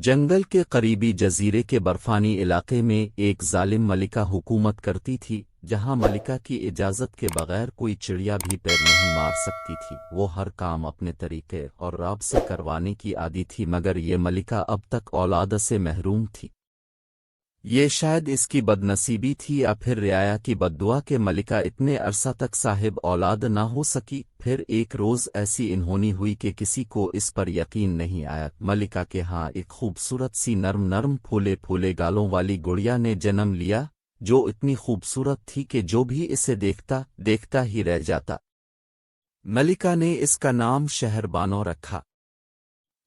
جنگل کے قریبی جزیرے کے برفانی علاقے میں ایک ظالم ملکہ حکومت کرتی تھی، جہاں ملکہ کی اجازت کے بغیر کوئی چڑیا بھی پیر نہیں مار سکتی تھی۔ وہ ہر کام اپنے طریقے اور راب سے کروانے کی عادی تھی، مگر یہ ملکہ اب تک اولاد سے محروم تھی۔ یہ شاید اس کی بد نصیبی تھی یا پھر رعایا کی بددعا کہ ملکہ اتنے عرصہ تک صاحب اولاد نہ ہو سکی۔ پھر ایک روز ایسی انہونی ہوئی کہ کسی کو اس پر یقین نہیں آیا۔ ملکہ کے ہاں ایک خوبصورت سی نرم نرم پھولے پھولے گالوں والی گڑیا نے جنم لیا، جو اتنی خوبصورت تھی کہ جو بھی اسے دیکھتا ہی رہ جاتا۔ ملکہ نے اس کا نام شہر بانو رکھا۔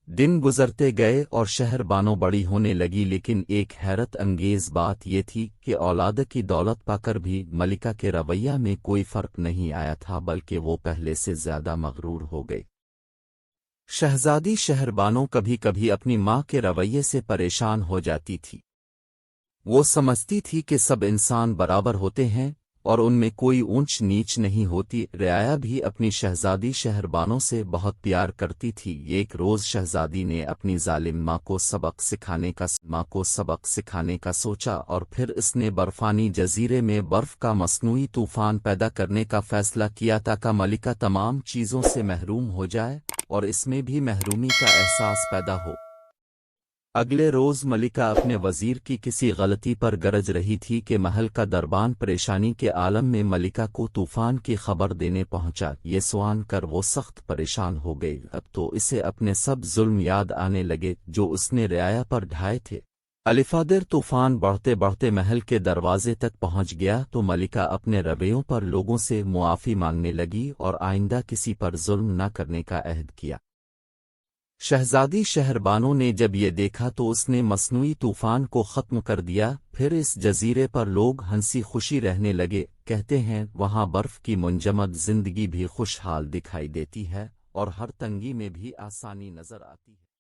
دن گزرتے گئے اور شہر بانو بڑی ہونے لگی، لیکن ایک حیرت انگیز بات یہ تھی کہ اولاد کی دولت پا کر بھی ملکہ کے رویہ میں کوئی فرق نہیں آیا تھا، بلکہ وہ پہلے سے زیادہ مغرور ہو گئی۔ شہزادی شہر بانو کبھی کبھی اپنی ماں کے رویے سے پریشان ہو جاتی تھی۔ وہ سمجھتی تھی کہ سب انسان برابر ہوتے ہیں اور ان میں کوئی اونچ نیچ نہیں ہوتی۔ رعایا بھی اپنی شہزادی شہر بانو سے بہت پیار کرتی تھی۔ ایک روز شہزادی نے اپنی ظالم ماں کو سبق سکھانے کا سوچا، اور پھر اس نے برفانی جزیرے میں برف کا مصنوعی طوفان پیدا کرنے کا فیصلہ کیا تاکہ ملکہ تمام چیزوں سے محروم ہو جائے اور اس میں بھی محرومی کا احساس پیدا ہو۔ اگلے روز ملکہ اپنے وزیر کی کسی غلطی پر گرج رہی تھی کہ محل کا دربان پریشانی کے عالم میں ملکہ کو طوفان کی خبر دینے پہنچا۔ یہ سوان کر وہ سخت پریشان ہو گئی۔ اب تو اسے اپنے سب ظلم یاد آنے لگے جو اس نے رعایا پر ڈھائے تھے۔ الفادر طوفان بڑھتے بڑھتے محل کے دروازے تک پہنچ گیا تو ملکہ اپنے رویوں پر لوگوں سے معافی مانگنے لگی اور آئندہ کسی پر ظلم نہ کرنے کا عہد کیا۔ شہزادی شہر بانو نے جب یہ دیکھا تو اس نے مصنوعی طوفان کو ختم کر دیا۔ پھر اس جزیرے پر لوگ ہنسی خوشی رہنے لگے۔ کہتے ہیں وہاں برف کی منجمد زندگی بھی خوشحال دکھائی دیتی ہے اور ہر تنگی میں بھی آسانی نظر آتی ہے۔